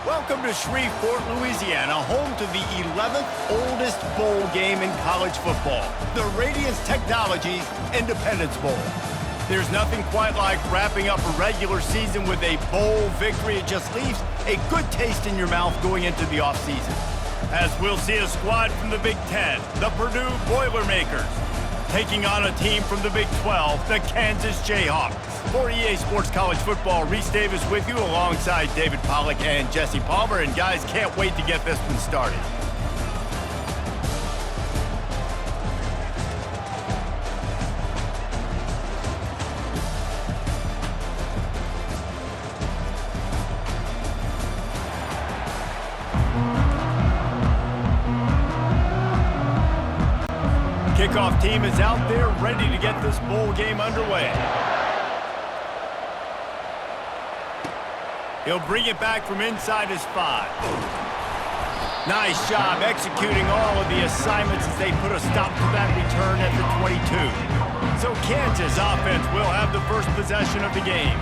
Welcome to Shreveport, Louisiana, home to the 11th oldest bowl game in college football, the Radiance Technologies Independence Bowl. There's nothing quite like wrapping up a regular season with a bowl victory. It just leaves a good taste in your mouth going into the offseason. As we'll see a squad from the Big Ten, the Purdue Boilermakers, taking on a team from the Big 12, the Kansas Jayhawks. For EA Sports College Football, Reese Davis with you alongside David Pollack and Jesse Palmer. And guys, can't wait to get this one started. Kickoff team is out there ready to get this bowl game underway. He'll bring it back from inside his 5. Nice job executing all of the assignments as they put a stop to that return at the 22. So Kansas offense will have the first possession of the game.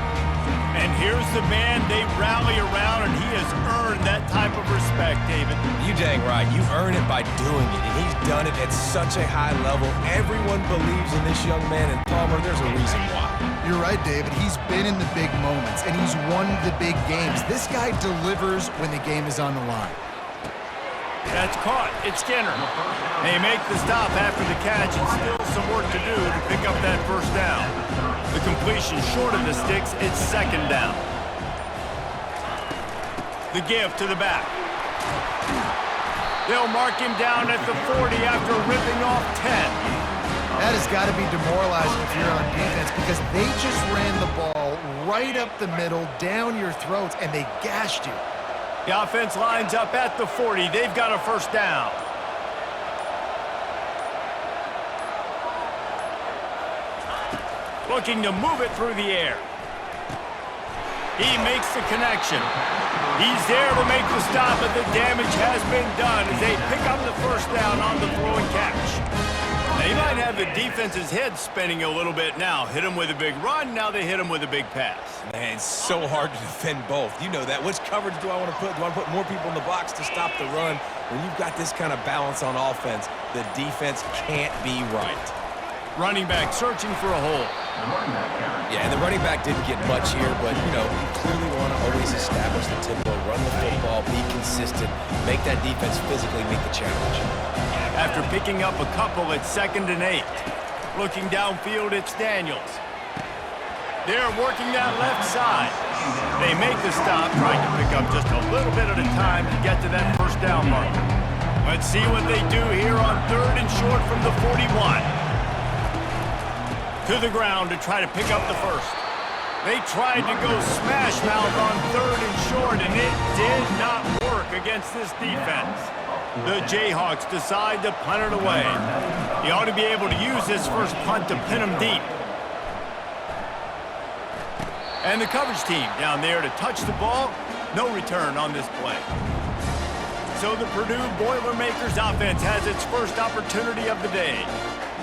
And here's the man they rally around, and he has earned that type of respect, David. You dang right. You earn it by doing it, and he's done it at such a high level. Everyone believes in this young man, and Palmer, there's a reason why. You're right, David. He's been in the big moments, and he's won the big games. This guy delivers when the game is on the line. That's caught. It's Skinner. They make the stop after the catch, and still some work to do to pick up that first down. The completion short of the sticks, it's second down. The give to the back. They'll mark him down at the 40 after ripping off 10. That has got to be demoralizing if you're on defense because they just ran the ball right up the middle, down your throats, and they gashed you. The offense lines up at the 40. They've got a first down. Looking to move it through the air. He makes the connection. He's there to make the stop, but the damage has been done as they pick up the first down on the throw and catch. They might have the defense's head spinning a little bit now. Hit him with a big run, now they hit him with a big pass. Man, it's so hard to defend both. You know that. Which coverage do I want to put? Do I want to put more people in the box to stop the run? When you've got this kind of balance on offense, the defense can't be right. Running back searching for a hole. Yeah, and the running back didn't get much here, but, you know, you clearly want to always establish the tempo, run the football, be consistent, make that defense physically meet the challenge. After picking up a couple, it's 2nd and 8. Looking downfield, it's Daniels. They're working that left side. They make the stop, trying to pick up just a little bit at a time to get to that first down mark. Let's see what they do here on 3rd and short from the 41. To the ground to try to pick up the first. They tried to go smash mouth on 3rd and short, and it did not work against this defense. The Jayhawks decide to punt it away. He ought to be able to use this first punt to pin him deep. And the coverage team down there to touch the ball. No return on this play. So the Purdue Boilermakers offense has its first opportunity of the day.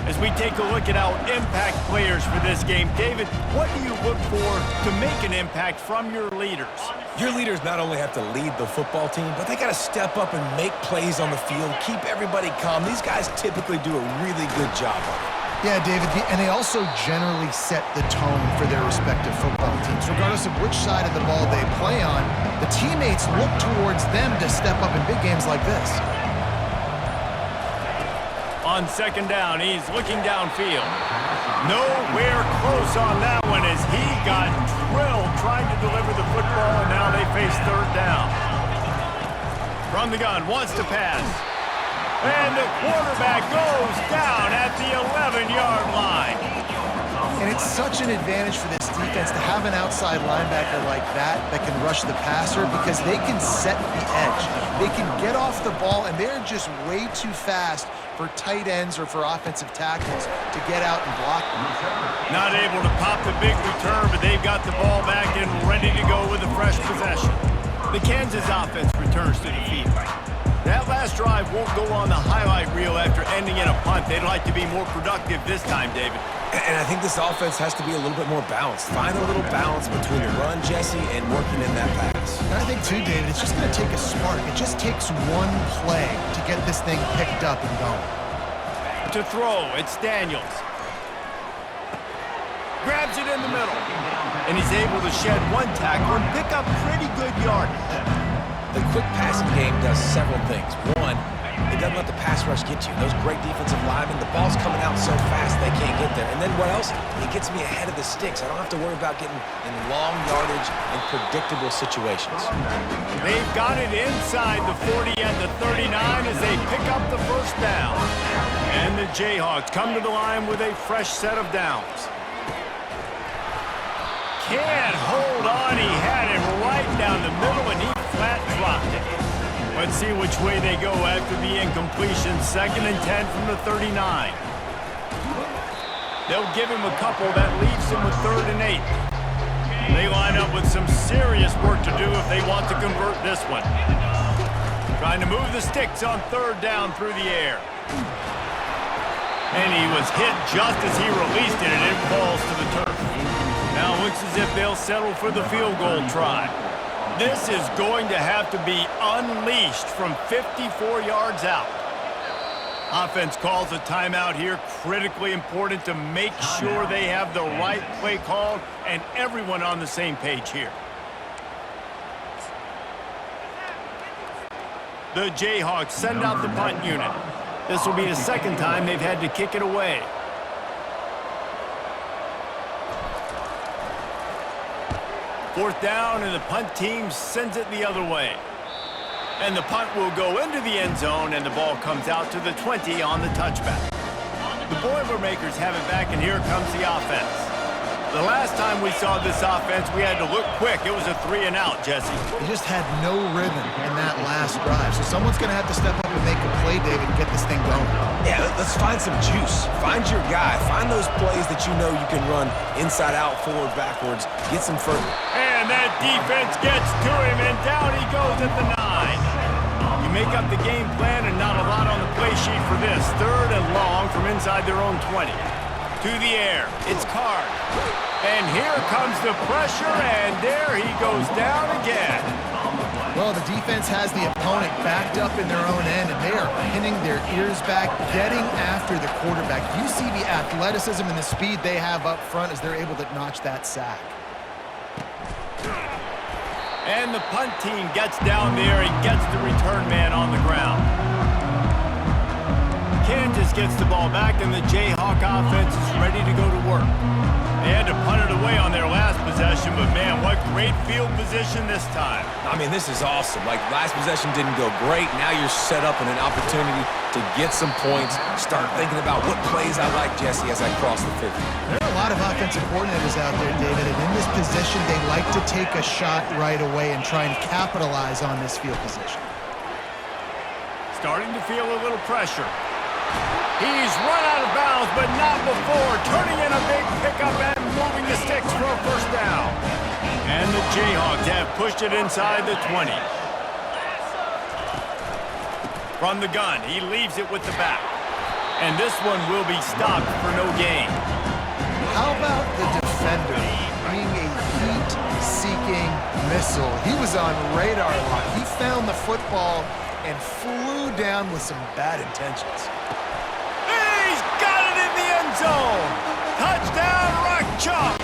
As we take a look at our impact players for this game, David, what do you look for to make an impact from your leaders? Your leaders not only have to lead the football team, but they got to step up and make plays on the field, keep everybody calm. These guys typically do a really good job of it. Yeah, David, and they also generally set the tone for their respective football teams. Regardless of which side of the ball they play on, the teammates look towards them to step up in big games like this. On 2nd down, he's looking downfield. Nowhere close on that one as he got drilled trying to deliver the football, and now they face 3rd down. From the gun, wants to pass. And the quarterback goes down at the 11-yard line. And it's such an advantage for this defense to have an outside linebacker like that can rush the passer because they can set the edge. They can get off the ball, and they're just way too fast for tight ends or for offensive tackles to get out and block them. Not able to pop the big return, but they've got the ball back and ready to go with a fresh possession. The Kansas offense returns to the field. That last drive won't go on the highlight reel after ending in a punt. They'd like to be more productive this time, David. And I think this offense has to be a little bit more balanced. Find a little balance between the run, Jesse, and working in that pass. And I think, too, David, it's just going to take a spark. It just takes one play to get this thing picked up and going. To throw, it's Daniels. Grabs it in the middle. And he's able to shed one tackle and pick up pretty good yardage. The quick passing game does several things. One, it doesn't let the pass rush get you. Those great defensive linemen, the ball's coming out so fast they can't get there. And then what else? It gets me ahead of the sticks. I don't have to worry about getting in long yardage and predictable situations. They've got it inside the 40 and the 39 as they pick up the first down. And the Jayhawks come to the line with a fresh set of downs. Can't hold on. He had him right down the middle, and he flat dropped it. Let's see which way they go after the incompletion. 2nd and 10 from the 39. They'll give him a couple. That leaves him with 3rd and 8. They line up with some serious work to do if they want to convert this one. Trying to move the sticks on 3rd down through the air. And he was hit just as he released it, and it falls to the turf. Now it looks as if they'll settle for the field goal try. This is going to have to be unleashed from 54 yards out. Offense calls a timeout here. Critically important to make sure they have the right play called and everyone on the same page here. The Jayhawks send out the punt unit. This will be the 2nd time they've had to kick it away. Fourth down, and the punt team sends it the other way. And the punt will go into the end zone, and the ball comes out to the 20 on the touchback. The Boilermakers have it back, and here comes the offense. The last time we saw this offense, we had to look quick. It was a 3-and-out, Jesse. They just had no rhythm in that last drive. So someone's going to have to step up and make a play, David, and get this thing going. Yeah, let's find some juice. Find your guy. Find those plays that you know you can run inside out, forward, backwards. Get some further. And that defense gets to him, and down he goes at the 9. You make up the game plan, and not a lot on the play sheet for this. 3rd and long from inside their own 20. To the air, it's Card. And here comes the pressure, and there he goes down again. Well, the defense has the opponent backed up in their own end, and they are pinning their ears back, getting after the quarterback. You see the athleticism and the speed they have up front as they're able to notch that sack. And the punt team gets down there and gets the return man on the ground. Kansas gets the ball back, and the Jayhawk offense is ready to go to work. They had to punt it away on their last possession, but man, what great field position this time. I mean, this is awesome. Like, last possession didn't go great. Now you're set up in an opportunity to get some points. Start thinking about what plays I like, Jesse, as I cross the 50. There are a lot of offensive coordinators out there, David, and in this position, they like to take a shot right away and try and capitalize on this field position. Starting to feel a little pressure. He's run out of bounds, but not before. Turning in a big pickup and moving the sticks for a first down. And the Jayhawks have pushed it inside the 20. From the gun, he leaves it with the back. And this one will be stopped for no gain. How about the defender being a heat-seeking missile? He was on radar lock. He found the football and flew down with some bad intentions. He's got it in the end zone. Touchdown, Rock Chalk.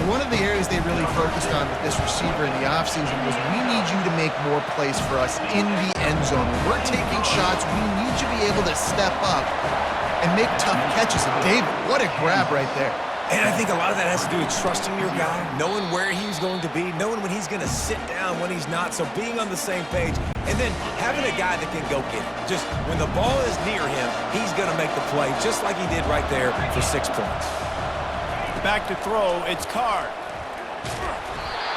One of the areas they really focused on with this receiver in the offseason was we need you to make more plays for us in the end zone. When we're taking shots, we need you to be able to step up and make tough catches. And David, what a grab right there. And I think a lot of that has to do with trusting your guy, knowing where he's going to be, knowing when he's going to sit down, when he's not, so being on the same page, and then having a guy that can go get it. Just when the ball is near him, he's going to make the play, just like he did right there for 6 points. Back to throw, it's Card.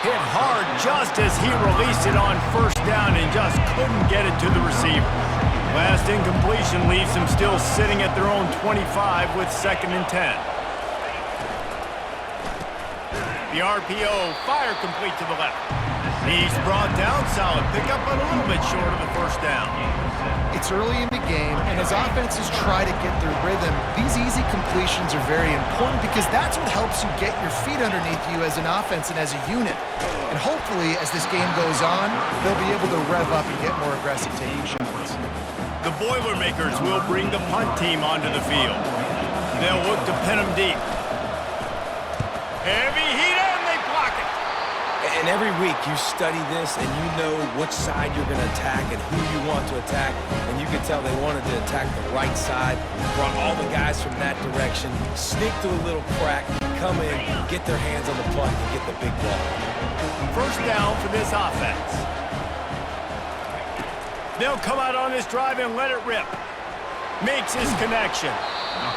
Hit hard just as he released it on first down and just couldn't get it to the receiver. Last incompletion leaves him still sitting at their own 25 with 2nd and 10. The RPO, fire complete to the left. He's brought down, solid pickup, but a little bit short of the first down. It's early in the game, and as offenses try to get their rhythm, these easy completions are very important because that's what helps you get your feet underneath you as an offense and as a unit. And hopefully, as this game goes on, they'll be able to rev up and get more aggressive taking shots. The Boilermakers will bring the punt team onto the field. They'll look to pin them deep. Heavy heat, and they block it. And every week you study this and you know which side you're going to attack and who you want to attack. And you can tell they wanted to attack the right side, brought all the guys from that direction, sneak through a little crack, come in, get their hands on the punt, and get the big ball. First down for this offense. They'll come out on this drive and let it rip. Makes his connection.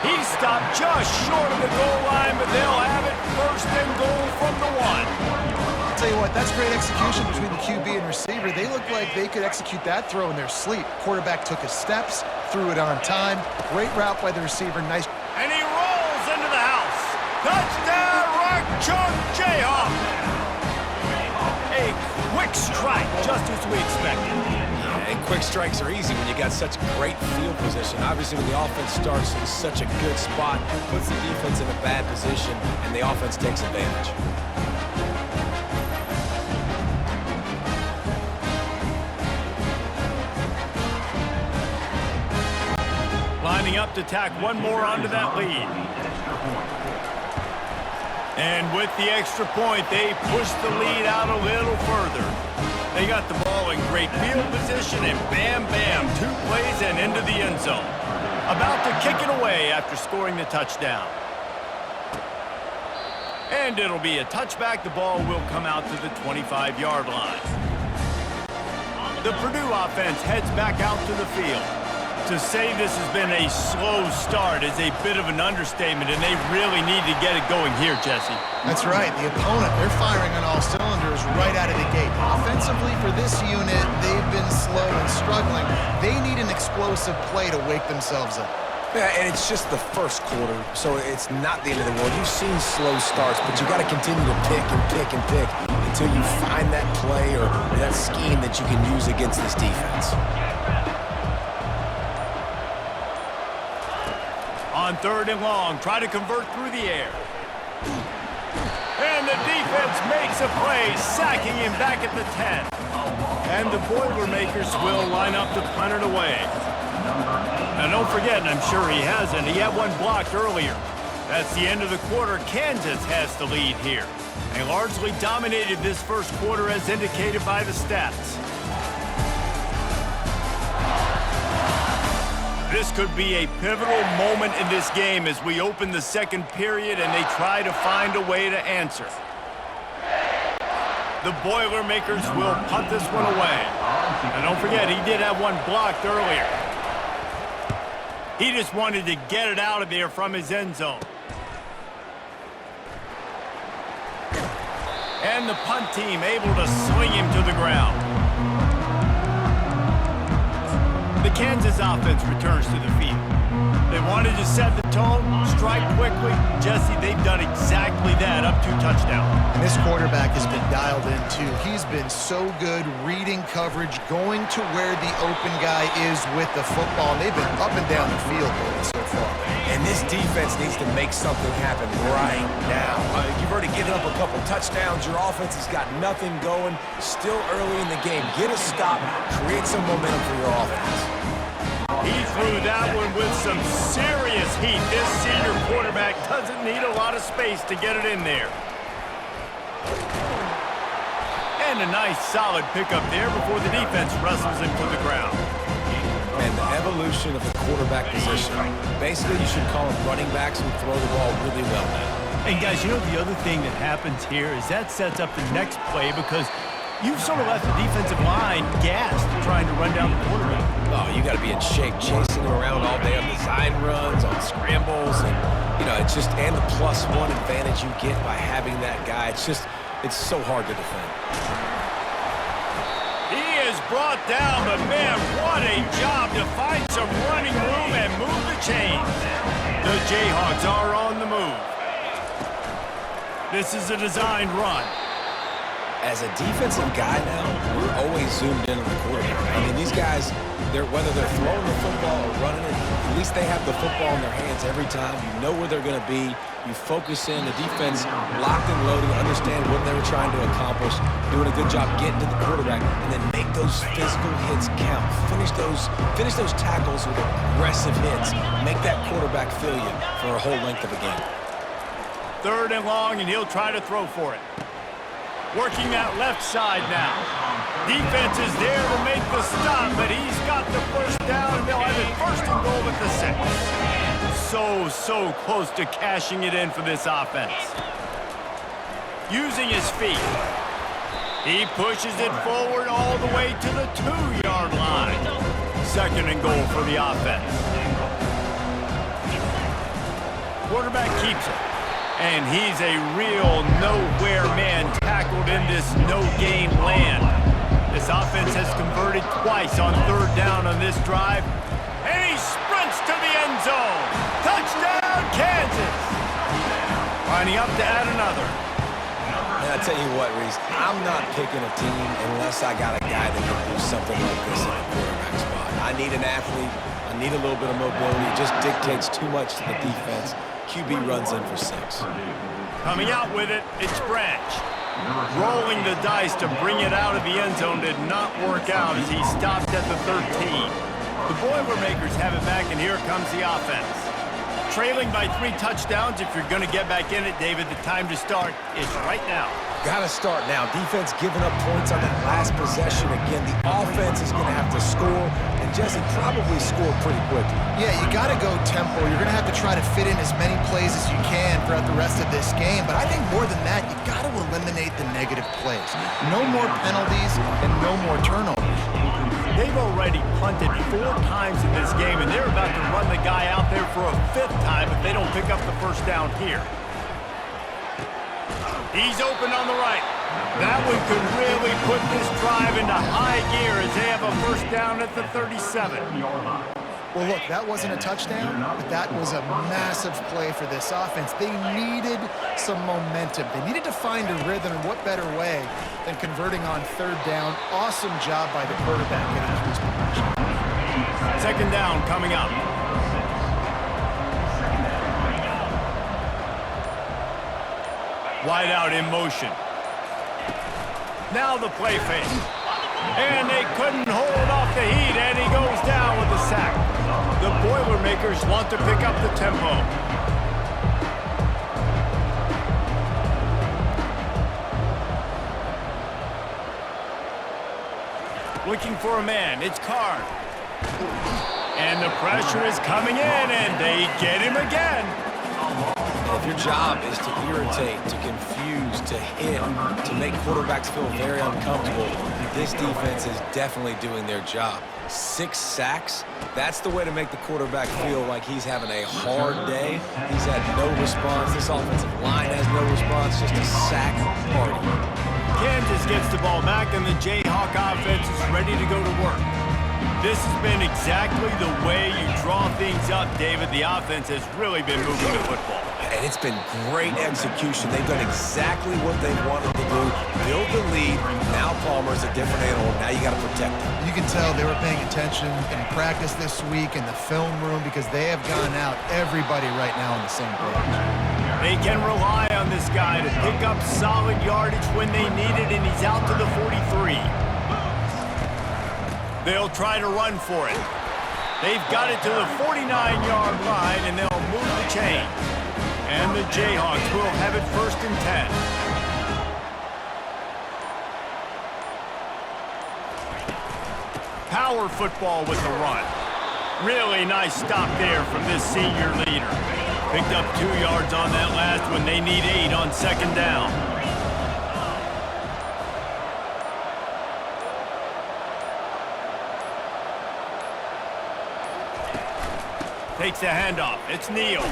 He's stopped just short of the goal line, but they'll have it first and goal from the 1. I'll tell you what, that's great execution between the QB and receiver. They look like they could execute that throw in their sleep. Quarterback took his steps, threw it on time. Great route by the receiver. Nice. And he rolls into the house. Touchdown, Rock Chalk Jayhawk. A quick strike, just as we expected. And quick strikes are easy when you got such great field position. Obviously, when the offense starts in such a good spot, puts the defense in a bad position, and the offense takes advantage. Lining up to tack one more onto that lead. And with the extra point, they push the lead out a little further. They got the ball in great field position, and bam, bam, 2 plays and into the end zone. About to kick it away after scoring the touchdown. And it'll be a touchback. The ball will come out to the 25-yard line. The Purdue offense heads back out to the field. To say this has been a slow start is a bit of an understatement, and they really need to get it going here, Jesse. That's right. The opponent, they're firing on all cylinders right out of the gate. Offensively, for this unit, they've been slow and struggling. They need an explosive play to wake themselves up. Yeah, and it's just the first quarter, so it's not the end of the world. You've seen slow starts, but you got to continue to pick and pick and pick until you find that play or that scheme that you can use against this defense. On 3rd and long, try to convert through the air. And the defense makes a play, sacking him back at the 10. And the Boilermakers will line up to punt it away. Now don't forget, and I'm sure he hasn't, he had one blocked earlier. That's the end of the quarter. Kansas has the lead here. They largely dominated this first quarter as indicated by the stats. This could be a pivotal moment in this game as we open the second period and they try to find a way to answer. The Boilermakers will punt this one away. And don't forget, he did have one blocked earlier. He just wanted to get it out of there from his end zone. And the punt team able to swing him to the ground. The Kansas offense returns to the field. They wanted to set the tone, strike quickly. Jesse, they've done exactly that, up 2 touchdowns. And this quarterback has been dialed in, too. He's been so good reading coverage, going to where the open guy is with the football. And they've been up and down the field so far. And this defense needs to make something happen right now. You've already given up a couple touchdowns. Your offense has got nothing going. Still early in the game. Get a stop. Create some momentum for your offense. He threw that one with some serious heat. This senior quarterback doesn't need a lot of space to get it in there. And a nice solid pickup there before the defense wrestles him to the ground. And the evolution of the quarterback position. Basically, you should call them running backs who throw the ball really well now. And guys, you know the other thing that happens here is that sets up the next play because you've sort of left the defensive line gassed trying to run down the quarterback. Oh, you got to be in shape, chasing him around all day on design runs, on scrambles, and it's just and the +1 advantage you get by having that guy. It's so hard to defend. He is brought down, but man, what a job to find some running room and move the chains. The Jayhawks are on the move. This is a designed run. As a defensive guy now, we're always zoomed in on the quarterback. I mean, these guys, whether they're throwing the football or running it, at least they have the football in their hands every time. You know where they're going to be. You focus in. The defense locked and loaded, understand what they were trying to accomplish, doing a good job getting to the quarterback, and then make those physical hits count. Finish those tackles with aggressive hits. Make that quarterback feel you for a whole length of a game. 3rd and long, and he'll try to throw for it. Working that left side now. Defense is there to make the stop, but he's got the first down, and they'll have it 1st and goal at the 6. So close to cashing it in for this offense. Using his feet. He pushes it forward all the way to the 2-yard line. 2nd and goal for the offense. Quarterback keeps it. And he's a real nowhere man tackled in this no-gain land. This offense has converted twice on 3rd down on this drive. And he sprints to the end zone. Touchdown, Kansas! Lining up to add another. And I tell you what, Reese, I'm not picking a team unless I got a guy that can do something like this in the quarterback spot. I need an athlete. I need a little bit of mobility. It just dictates too much to the defense. QB runs in for 6. Coming out with it, it's Branch. Rolling the dice to bring it out of the end zone did not work out as he stopped at the 13. The Boilermakers have it back, and here comes the offense. Trailing by 3 touchdowns, if you're going to get back in it, David, the time to start is right now. Got to start now. Defense giving up points on that last possession. Again, the offense is going to have to score, and Jesse probably scored pretty quickly. Yeah, you got to go tempo. You're going to have to try to fit in as many plays as you can throughout the rest of this game. But I think more than that, you got to eliminate the negative plays. No more penalties and no more turnovers. They've already punted 4 times in this game, and they're about to run the guy out there for a 5th time if they don't pick up the 1st down here. He's open on the right. That one could really put this drive into high gear as they have a 1st down at the 37. Well, look, that wasn't a touchdown, but that was a massive play for this offense. They needed some momentum. They needed to find a rhythm, and what better way than converting on 3rd down. Awesome job by the quarterback getting to his position. 2nd down coming up. Wide out in motion. Now the play fake. And they couldn't hold off the heat, and he goes down with a sack. The Boilermakers want to pick up the tempo. Looking for a man, it's Card. And the pressure is coming in, and they get him again. If your job is to irritate, to confuse, to hit, to make quarterbacks feel very uncomfortable, this defense is definitely doing their job. 6 sacks, that's the way to make the quarterback feel like he's having a hard day. He's had no response. This offensive line has no response, just a sack party. Kansas gets the ball back, and the Jayhawk offense is ready to go to work. This has been exactly the way you draw things up, David. The offense has really been moving the football. And it's been great execution. They've done exactly what they wanted to do. Build the lead. Now Palmer's a different animal. Now you got to protect him. You can tell they were paying attention in practice this week in the film room because they have gone out everybody right now on the same page. They can rely on this guy to pick up solid yardage when they need it, and he's out to the 43. They'll try to run for it. They've got it to the 49-yard line, and they'll move the chains. And the Jayhawks will have it 1st and 10. Power football with the run. Really nice stop there from this senior leader. Picked up 2 yards on that last one. They need 8 on 2nd down. Takes the handoff. It's Neal.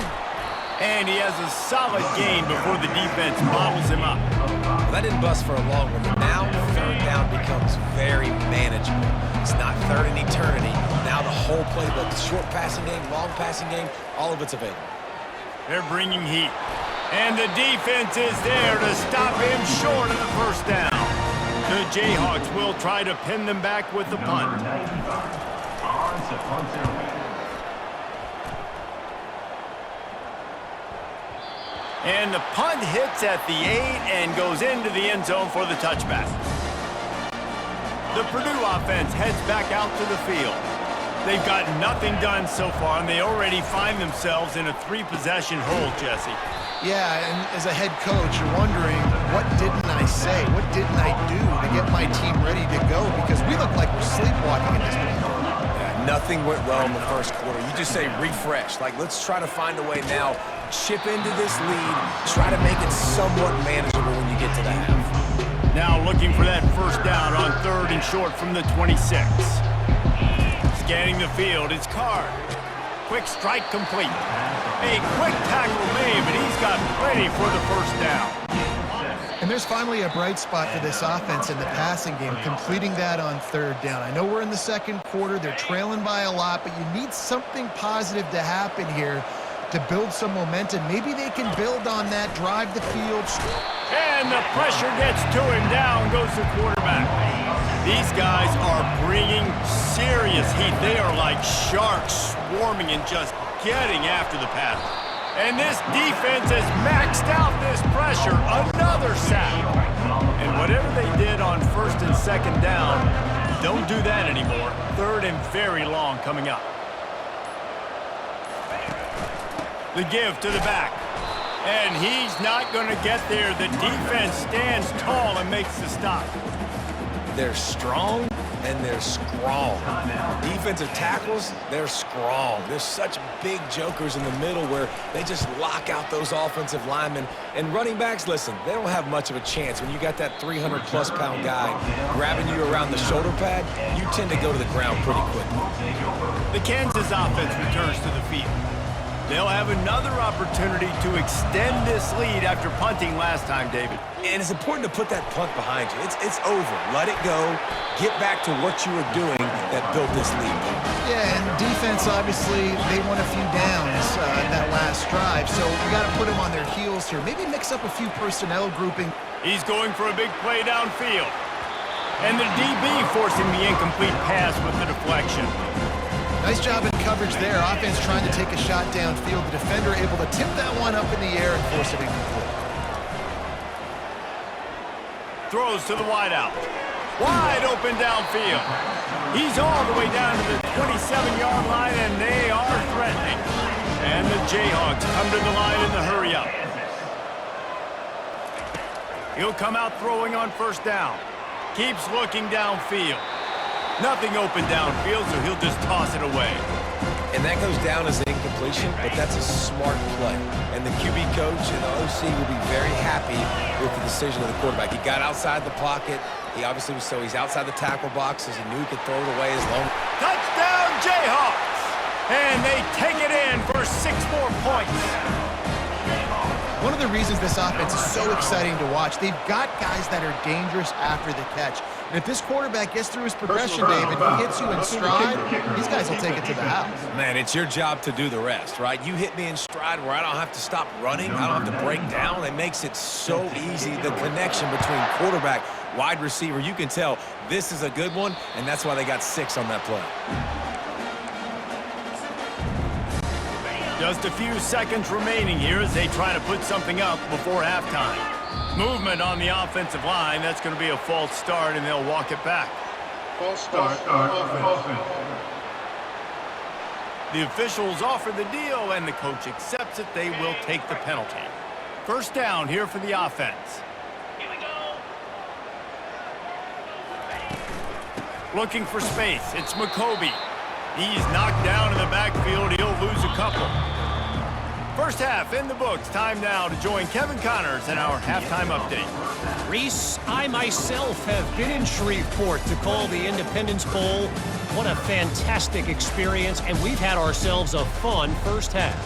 And he has a solid gain before the defense bottles him up. Well, that didn't bust for a long one. Now 3rd down becomes very manageable. It's not 3rd in eternity. Now the whole playbook, the short passing game, long passing game, all of it's available. They're bringing heat. And the defense is there to stop him short of the 1st down. The Jayhawks will try to pin them back with the punt. And the punt hits at the 8 and goes into the end zone for the touchback. The Purdue offense heads back out to the field. They've got nothing done so far, and they already find themselves in a 3-possession hole, Jesse. Yeah, and as a head coach, you're wondering, what didn't I say? What didn't I do to get my team ready to go? Because we look like we're sleepwalking at this point. Yeah, nothing went well in the first quarter. You just say refresh. Like, let's try to find a way now. Chip into this lead. Try to make it somewhat manageable when you get to the half. Now looking for that first down on 3rd and short from the 26. Scanning the field, it's Card. Quick strike complete. A quick tackle made, but he's got plenty for the first down. And there's finally a bright spot for this offense in the passing game, completing that on 3rd down. I know we're in the second quarter. They're trailing by a lot, but you need something positive to happen here to build some momentum. Maybe they can build on that, drive the field. And the pressure gets to him. Down goes the quarterback. These guys are bringing serious heat. They are like sharks swarming and just getting after the pass. And this defense has maxed out this pressure. Another sack. And whatever they did on 1st and 2nd down, don't do that anymore. 3rd and very long coming up. The give to the back. And he's not going to get there. The defense stands tall and makes the stop. They're strong and they're strong. Defensive tackles, they're strong. There's such big jokers in the middle where they just lock out those offensive linemen. And running backs, listen, they don't have much of a chance. When you got that 300-plus pound guy grabbing you around the shoulder pad, you tend to go to the ground pretty quickly. The Kansas offense returns to the field. They'll have another opportunity to extend this lead after punting last time, David. And it's important to put that punt behind you. It's over. Let it go. Get back to what you were doing that built this lead. Yeah, and defense, obviously, they won a few downs that last drive, so we got to put them on their heels here. Maybe mix up a few personnel grouping. He's going for a big play downfield. And the DB forcing the incomplete pass with the deflection. Nice job in coverage there. Offense trying to take a shot downfield. The defender able to tip that one up in the air and force it incomplete. Throws to the wideout. Wide open downfield. He's all the way down to the 27-yard line, and they are threatening. And the Jayhawks come to the line in the hurry up. He'll come out throwing on 1st down. Keeps looking downfield. Nothing open downfield, so he'll just toss it away. And that goes down as an incompletion, but that's a smart play. And the QB coach and the OC will be very happy with the decision of the quarterback. He got outside the pocket. He obviously was, so he's outside the tackle box as he knew he could throw it away as long. Touchdown, Jayhawks! And they take it in for 6 more points. One of the reasons this offense is so exciting to watch, they've got guys that are dangerous after the catch. And if this quarterback gets through his progression, David, he hits you in stride, these guys will take it to the house. Man, it's your job to do the rest, right? You hit me in stride where I don't have to stop running. I don't have to break down. It makes it so easy. The connection between quarterback, wide receiver, you can tell this is a good one, and that's why they got 6 on that play. Just a few seconds remaining here as they try to put something up before halftime. Movement on the offensive line. That's going to be a false start, and they'll walk it back. False start. Offense. The officials offer the deal, and the coach accepts it. They will take the penalty. 1st down here for the offense. Here we go. Looking for space. It's McCoby. He's knocked down in the backfield. He'll lose a couple. First half in the books. Time now to join Kevin Connors in our halftime update. Reese, I myself have been in Shreveport to call the Independence Bowl. What a fantastic experience, and we've had ourselves a fun first half.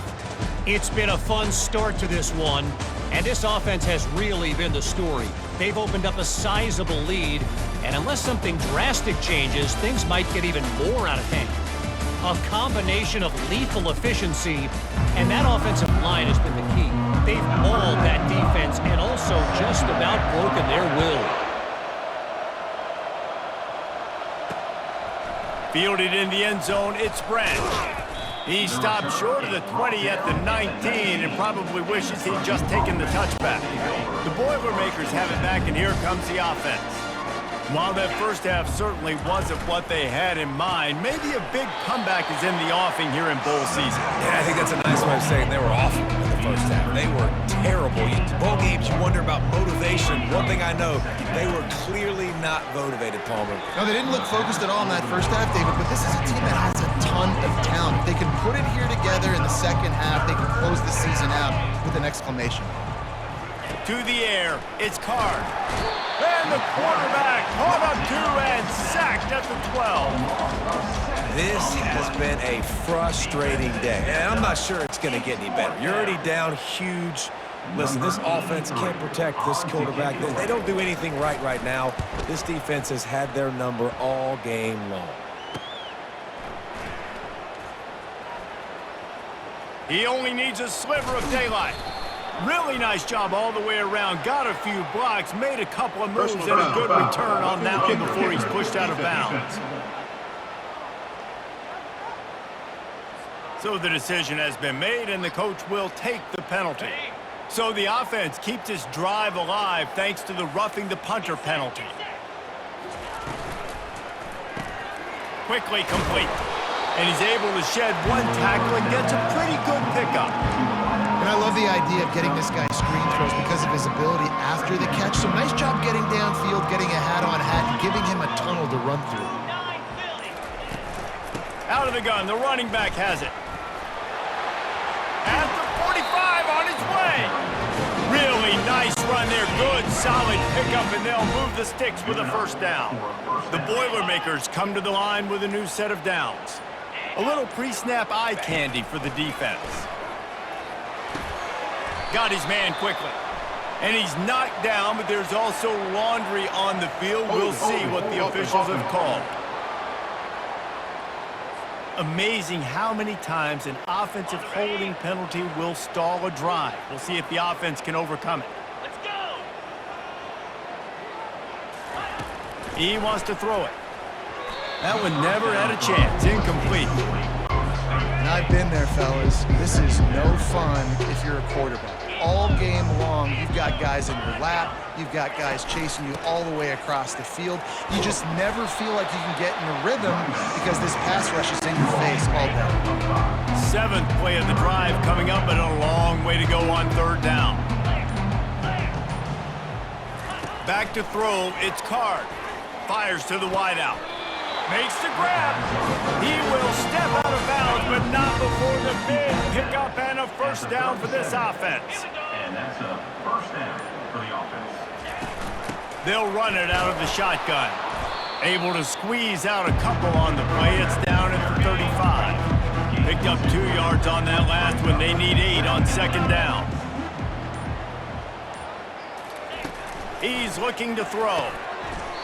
It's been a fun start to this one, and this offense has really been the story. They've opened up a sizable lead, and unless something drastic changes, things might get even more out of hand. A combination of lethal efficiency, and that offensive line has been the key. They've mauled that defense and also just about broken their will. Fielded in the end zone, it's Branch. He stopped short of the 20 at the 19 and probably wishes he'd just taken the touchback. The Boilermakers have it back, and here comes the offense. While that first half certainly wasn't what they had in mind, maybe a big comeback is in the offing here in bowl season. Yeah, I think that's a nice way of saying they were awful in the first half. They were terrible. Bowl games, you wonder about motivation. One thing I know, they were clearly not motivated, Palmer. No, they didn't look focused at all in that first half, David, but this is a team that has a ton of talent. If they can put it here together in the second half, they can close the season out with an exclamation. To the air, it's Card. And the quarterback caught up to and sacked at the 12. This has been a frustrating day, and I'm not sure it's going to get any better. You're already down huge. Listen, this offense can't protect this quarterback. They don't do anything right now. This defense has had their number all game long. He only needs a sliver of daylight. Really nice job all the way around. Got a few blocks, made a couple of moves, and a good return on that one before he's pushed out of bounds. So the decision has been made, and the coach will take the penalty. So the offense keeps this drive alive thanks to the roughing the punter penalty. Quickly complete. And he's able to shed one tackle and gets a pretty good pickup. And I love the idea of getting this guy screen throws because of his ability after the catch. So nice job getting downfield, getting a hat-on-hat, and giving him a tunnel to run through. Out of the gun, the running back has it. At the 45 on his way. Really nice run there. Good, solid pickup, and they'll move the sticks with a first down. The Boilermakers come to the line with a new set of downs. A little pre-snap eye candy for the defense. Got his man quickly. And he's knocked down, but there's also laundry on the field. We'll see what the officials have called. Amazing how many times an offensive holding penalty will stall a drive. We'll see if the offense can overcome it. Let's go! He wants to throw it. That one never had a chance. Incomplete. And I've been there, fellas. This is no fun if you're a quarterback. All game long, you've got guys in your lap. You've got guys chasing you all the way across the field. You just never feel like you can get in a rhythm because this pass rush is in your face all day. Seventh play of the drive coming up, and a long way to go on third down. Back to throw, it's Card. Fires to the wideout. Makes the grab. He will step out of bounds, but not before the big pickup and a first down for this offense. And that's a first down for the offense. They'll run it out of the shotgun. Able to squeeze out a couple on the play. It's down at the 35. Picked up 2 yards on that last one. They need 8 on second down. He's looking to throw.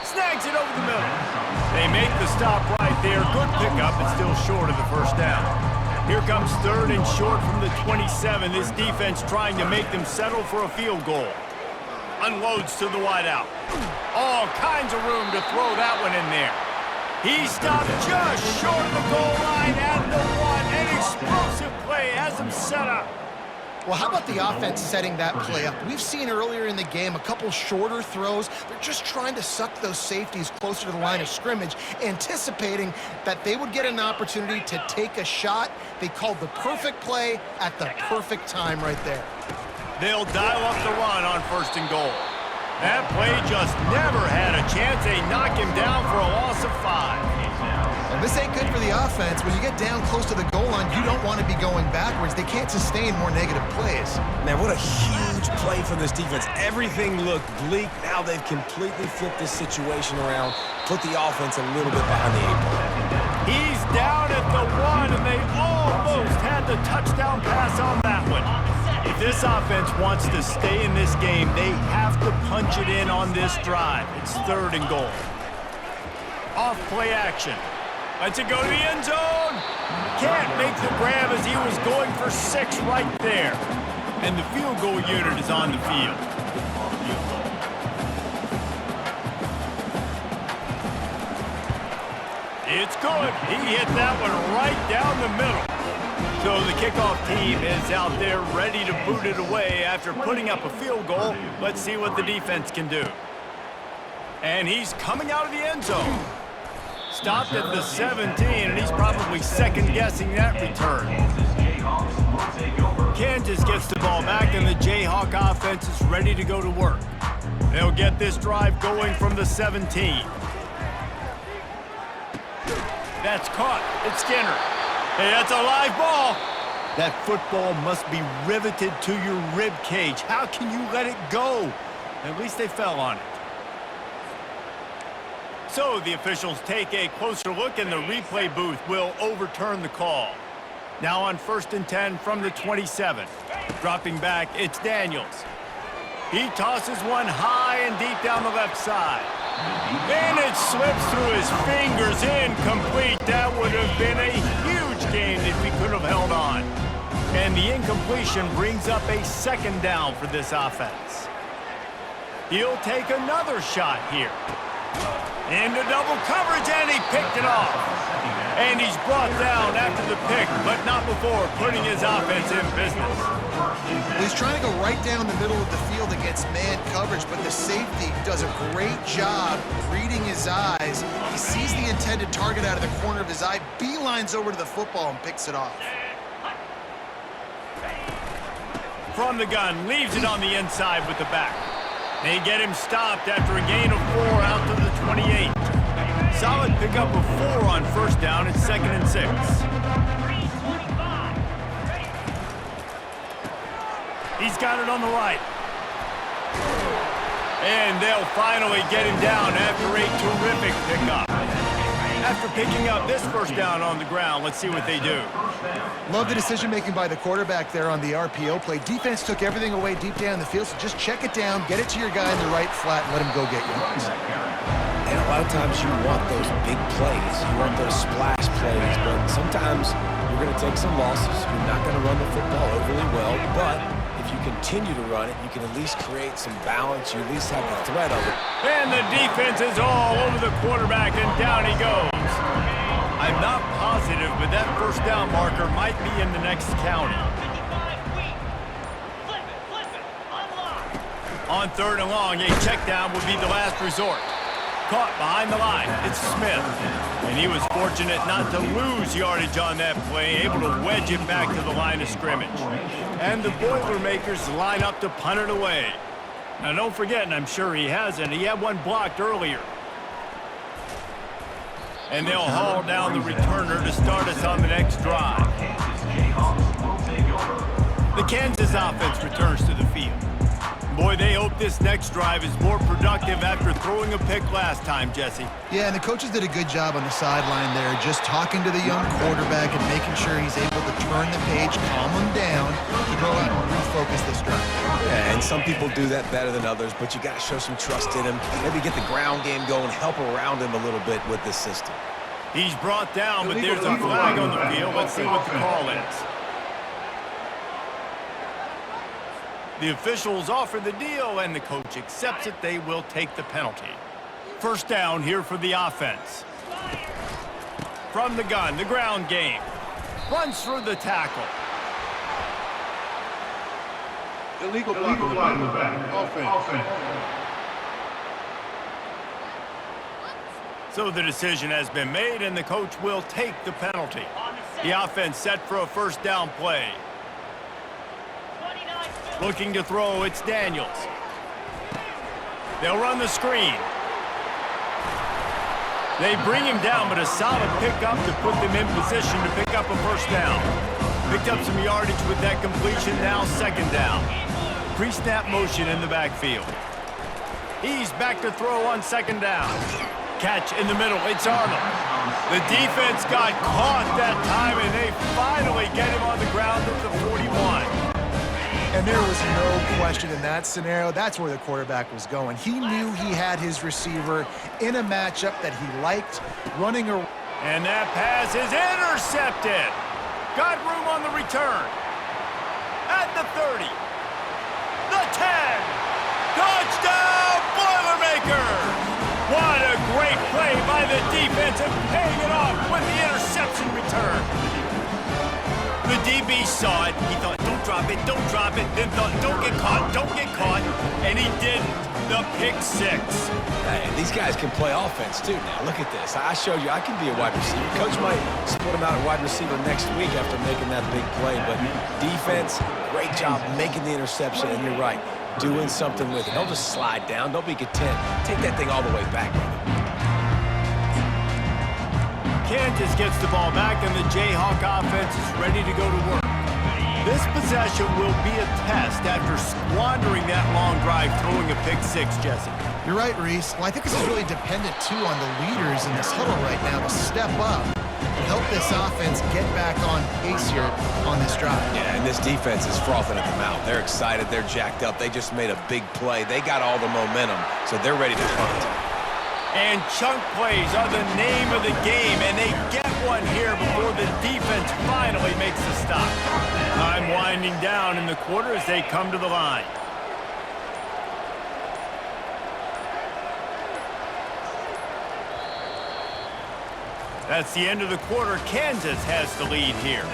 Snags it over the middle. They make the stop right there. Good pickup, but still short of the first down. Here comes third and short from the 27. This defense trying to make them settle for a field goal. Unloads to the wideout. All kinds of room to throw that one in there. He stopped just short of the goal line at the 1. An explosive play has him set up. Well, how about the offense setting that play up? We've seen earlier in the game a couple shorter throws. They're just trying to suck those safeties closer to the line of scrimmage, anticipating that they would get an opportunity to take a shot. They called the perfect play at the perfect time right there. They'll dial up the run on first and goal. That play just never had a chance. They knock him down for a loss of 5. Well, this ain't good for the offense. When you get down close to the goal line, you don't want to be going backwards. They can't sustain more negative plays. Man, what a huge play from this defense. Everything looked bleak. Now they've completely flipped this situation around, put the offense a little bit behind the 8 ball. He's down at the 1, and they almost had the touchdown pass on that one. If this offense wants to stay in this game, they have to punch it in on this drive. It's third and goal. Off play action. Lets it go to the end zone. Can't make the grab as he was going for 6 right there. And the field goal unit is on the field. It's good. He hit that one right down the middle. So the kickoff team is out there ready to boot it away after putting up a field goal. Let's see what the defense can do. And he's coming out of the end zone. Stopped at the 17, and he's probably second-guessing that return. Kansas gets the ball back, and the Jayhawk offense is ready to go to work. They'll get this drive going from the 17. That's caught. It's Skinner. Hey, that's a live ball. That football must be riveted to your rib cage. How can you let it go? At least they fell on it. So the officials take a closer look, and the replay booth will overturn the call. Now on 1st and 10 from the 27. Dropping back, it's Daniels. He tosses one high and deep down the left side. And it slips through his fingers, incomplete. That would have been a huge gain if he could have held on. And the incompletion brings up a 2nd down for this offense. He'll take another shot here. Into double coverage, and he picked it off. And he's brought down after the pick, but not before putting his offense in business. He's trying to go right down the middle of the field against man coverage, but the safety does a great job reading his eyes. He sees the intended target out of the corner of his eye, beelines over to the football and picks it off. From the gun, leaves it on the inside with the back. They get him stopped after a gain of 4 out to the 28. Solid pickup of 4 on 1st down. It's 2nd and 6. He's got it on the right. And they'll finally get him down after a terrific pickup. After picking up this 1st down on the ground, let's see what they do. Love the decision-making by the quarterback there on the RPO play. Defense took everything away deep down the field, so just check it down, get it to your guy in the right flat, and let him go get yards. And a lot of times you want those big plays. You want those splash plays, but sometimes you're going to take some losses. You're not going to run the football overly well, but if you continue to run it, you can at least create some balance. You at least have the threat of it. And the defense is all over the quarterback, and down he goes. I'm not positive, but that 1st down marker might be in the next county. On 3rd and long, a check down would be the last resort. Caught behind the line, it's Smith. And he was fortunate not to lose yardage on that play, able to wedge it back to the line of scrimmage. And the Boilermakers line up to punt it away. Now don't forget, and I'm sure he hasn't, he had one blocked earlier. And they'll haul down the returner to start us on the next drive. The Kansas offense returns to the field. Boy, they hope this next drive is more productive after throwing a pick last time, Jesse. Yeah, and the coaches did a good job on the sideline there, just talking to the young quarterback and making sure he's able to turn the page, calm him down, to go out and refocus this drive. Yeah, and some people do that better than others, but you got to show some trust in him. Maybe get the ground game going, help around him a little bit with this system. He's brought down, but there's a flag on the field. Let's see what the call is. The officials offer the deal, and the coach accepts it. They will take the penalty. 1st down here for the offense. From the gun, the ground game. Runs through the tackle. Illegal block in the back. Offense. So the decision has been made, and the coach will take the penalty. The offense set for a 1st down play. Looking to throw, it's Daniels. They'll run the screen. They bring him down, but a solid pickup to put them in position to pick up a 1st down. Picked up some yardage with that completion, now 2nd down. Pre-snap motion in the backfield. He's back to throw on 2nd down. Catch in the middle, it's Arnold. The defense got caught that time, and they finally get him on the ground at the 41. And there was no question in that scenario. That's where the quarterback was going. He knew he had his receiver in a matchup that he liked, running around. And that pass is intercepted. Got room on the return. At the 30. The 10. Touchdown, Boilermakers! What a great play by the the defensive paying it off with the interception return. The DB saw it. He thought, don't drop it, don't drop it. Then thought, don't get caught. And he didn't. The pick six. Hey, these guys can play offense, too, now. Look at this. I showed you I can be a wide receiver. Coach might split him out at wide receiver next week after making that big play. But defense, great job making the interception. And you're right, doing something with it. Don't just slide down. Don't be content. Take that thing all the way back. Kansas gets the ball back, and the Jayhawk offense is ready to go to work. This possession will be a test after squandering that long drive throwing a pick six, Jesse. You're right, Reese. Well, I think this is really dependent, too, on the leaders in this huddle right now to step up and help this offense get back on pace here on this drive. Yeah, and this defense is frothing at the mouth. They're excited. They're jacked up. They just made a big play. They got all the momentum, so they're ready to punt. And chunk plays are the name of the game, and they get one here before the defense finally makes the stop. Time winding down in the quarter as they come to the line. That's the end of the quarter. Kansas has the lead here.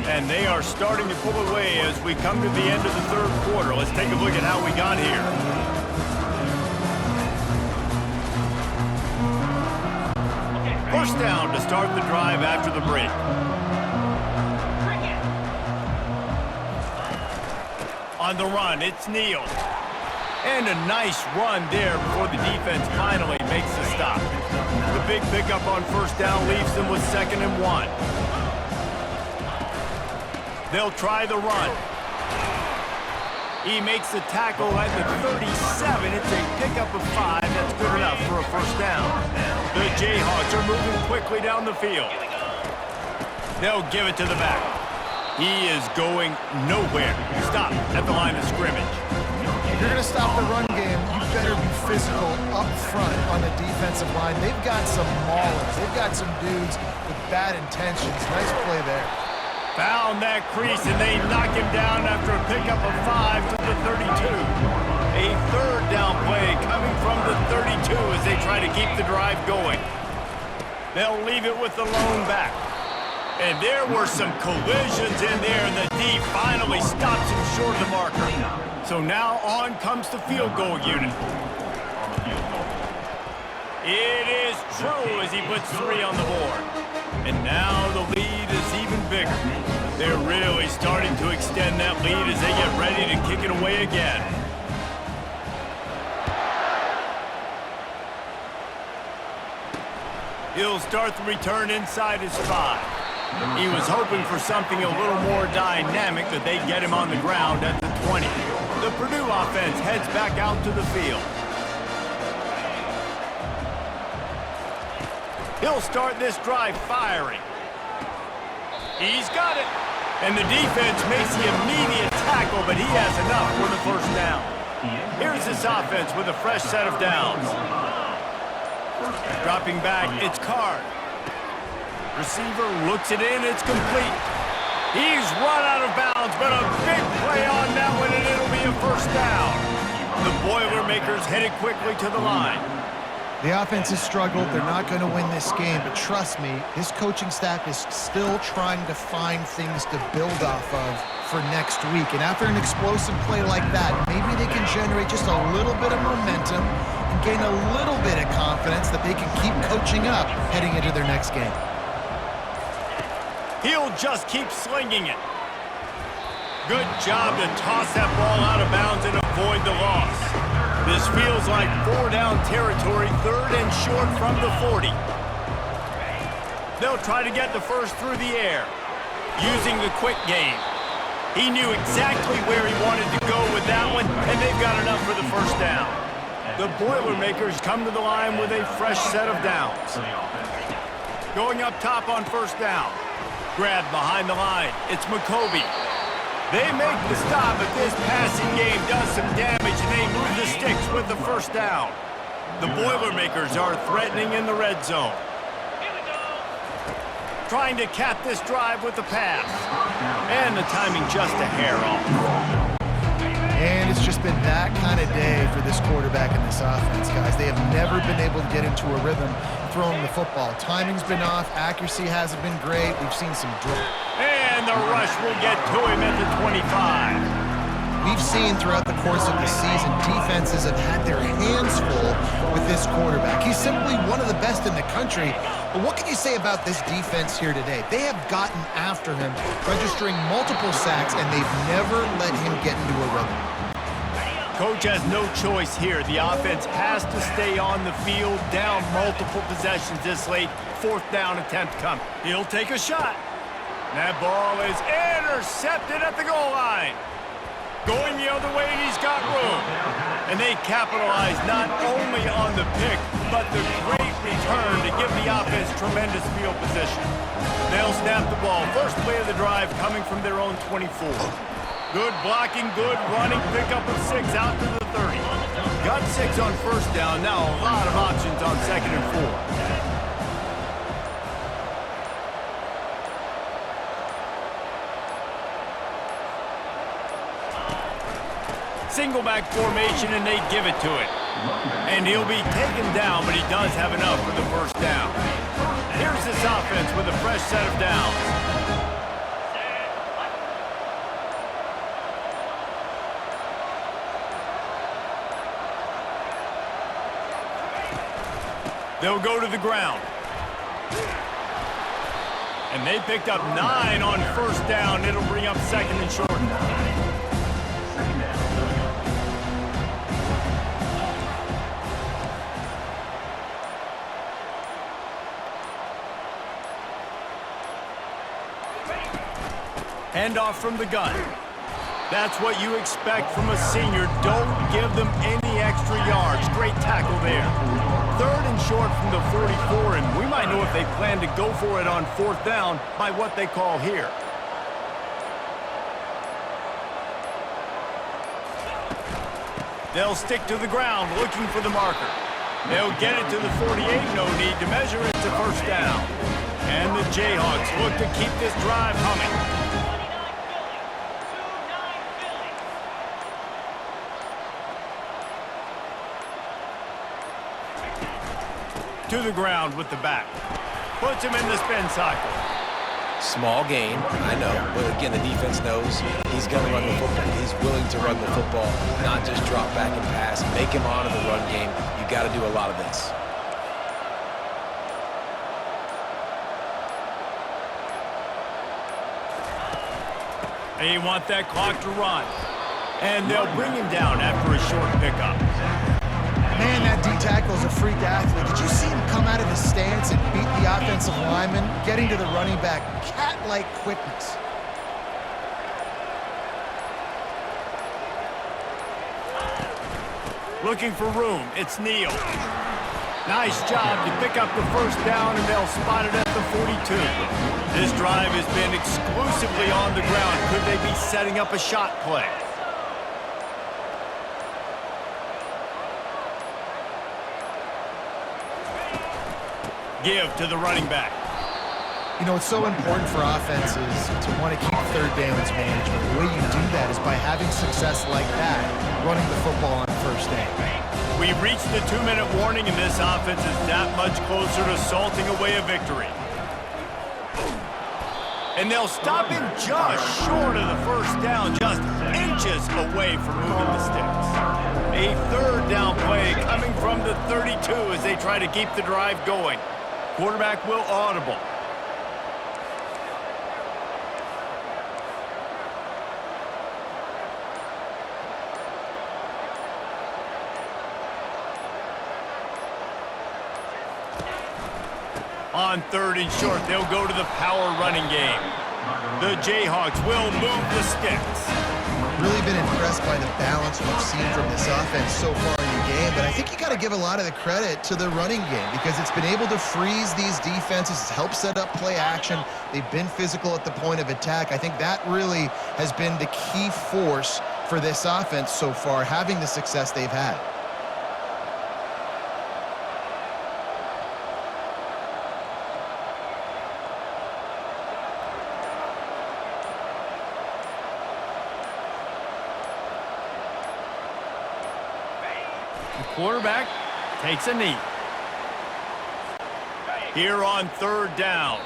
And they are starting to pull away as we come to the end of the third quarter. Let's take a look at how we got here. First down to start the drive after the break. On the run, it's Neal. And a nice run there before the defense finally makes the stop. The big pickup on first down leaves them with 2nd and 1. They'll try the run. He makes the tackle at the 37. It's a pickup of 5. That's good enough for a first down. The Jayhawks are moving quickly down the field. They'll give it to the back. He is going nowhere. Stop at the line of scrimmage. If you're going to stop the run game, you better be physical up front on the defensive line. They've got some maulers. They've got some dudes with bad intentions. Nice play there. Found that crease, and they knock him down after a pickup of 5 to the 32. A third down play coming from the 32 as they try to keep the drive going. They'll leave it with the lone back. And there were some collisions in there, and the D finally stops him short of the marker. So now on comes the field goal unit. It is true as he puts 3 on the board. And now the lead is even bigger. They're really starting to extend that lead as they get ready to kick it away again. He'll start the return inside his 5. He was hoping for something a little more dynamic, that they'd get him on the ground at the 20. The Purdue offense heads back out to the field. He'll start this drive firing. He's got it. And the defense makes the immediate tackle, but he has enough for the first down. Here's this offense with a fresh set of downs. Dropping back, it's Card. Receiver looks it in, it's complete. He's run out of bounds, but a big play on that one, and it'll be a first down. The Boilermakers headed quickly to the line. The offense has struggled. They're not going to win this game, but trust me, this coaching staff is still trying to find things to build off of for next week. And after an explosive play like that, maybe they can generate just a little bit of momentum and gain a little bit of confidence that they can keep coaching up heading into their next game. He'll just keep slinging it. Good job to toss that ball out of bounds and avoid the loss. This feels like 4-down territory, 3rd and short from the 40. They'll try to get the first through the air, using the quick game. He knew exactly where he wanted to go with that one, and they've got enough for the first down. The Boilermakers come to the line with a fresh set of downs. Going up top on first down. Grabbed behind the line. It's McCoby. They make the stop, but this passing game does some damage, and they move the sticks with the first down. The Boilermakers are threatening in the red zone. Trying to cap this drive with the pass. And the timing just a hair off. And it's just been that kind of day for this quarterback and this offense, guys. They have never been able to get into a rhythm throwing the football. Timing's been off. Accuracy hasn't been great. We've seen some drop. And the rush will get to him at the 25. We've seen throughout the course of the season, defenses have had their hands full with this quarterback. He's simply one of the best in the country. But what can you say about this defense here today? They have gotten after him, registering multiple sacks, and they've never let him get into a rhythm. Coach has no choice here. The offense has to stay on the field, down multiple possessions this late. 4th down attempt come. He'll take a shot. That ball is intercepted at the goal line. Going the other way, and he's got room. And they capitalize not only on the pick, but the great return to give the offense tremendous field position. They'll snap the ball. First play of the drive coming from their own 24. Good blocking, good running, pickup of 6 out to the 30. Got 6 on 1st down. Now a lot of options on 2nd and 4. Single back formation, and they give it to it. And he'll be taken down, but he does have enough for the 1st down. Here's this offense with a fresh set of downs. They'll go to the ground. And they picked up 9 on 1st down. It'll bring up 2nd and short. Handoff from the gun. That's what you expect from a senior. Don't give them any extra yards. Great tackle there. 3rd and short from the 44, and we might know if they plan to go for it on 4th down by what they call here. They'll stick to the ground looking for the marker. They'll get it to the 48, no need to measure it to 1st down. And the Jayhawks look to keep this drive humming. To the ground with the back. Puts him in the spin cycle. Small gain, I know, but again, the defense knows he's going to run the football. He's willing to run the football, not just drop back and pass, make him honor the run game. You got to do a lot of this. They want that clock to run. And they'll bring him down after a short pickup. Man, that D-tackle is a freak athlete. Did you see him come out of his stance and beat the offensive lineman, getting to the running back? Cat-like quickness. Looking for room. It's Neal. Nice job to pick up the 1st down, and they'll spot it at the 42. This drive has been exclusively on the ground. Could they be setting up a shot play? Give to the running back. You know, it's so important for offenses to want to keep 3rd downs management. The way you do that is by having success like that, running the football on 1st down. We've reached the 2-minute warning, and this offense is that much closer to salting away a victory. And they'll stop him just short of the 1st down, just inches away from moving the sticks. A 3rd down play coming from the 32 as they try to keep the drive going. Quarterback will audible. On 3rd and short, they'll go to the power running game. The Jayhawks will move the sticks. Really been impressed by the balance we've seen from this offense so far in the game, but I think you got to give a lot of the credit to the running game because it's been able to freeze these defenses. It's helped set up play action. They've been physical at the point of attack. I think that really has been the key force for this offense so far, having the success they've had. The quarterback takes a knee. Here on third down.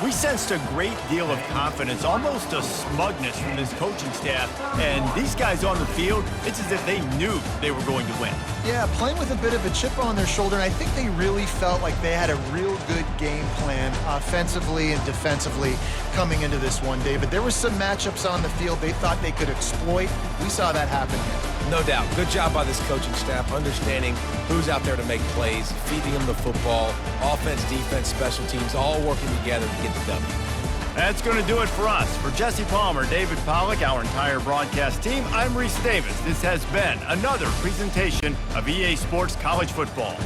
We sensed a great deal of confidence, almost a smugness from this coaching staff. And these guys on the field, it's as if they knew they were going to win. Yeah, playing with a bit of a chip on their shoulder, and I think they really felt like they had a real good game plan offensively and defensively coming into this one, David. There were some matchups on the field they thought they could exploit. We saw that happen here. No doubt. Good job by this coaching staff, understanding who's out there to make plays, feeding them the football, offense, defense, special teams, all working together to get the W. That's going to do it for us. For Jesse Palmer, David Pollack, our entire broadcast team, I'm Reese Davis. This has been another presentation of EA Sports College Football.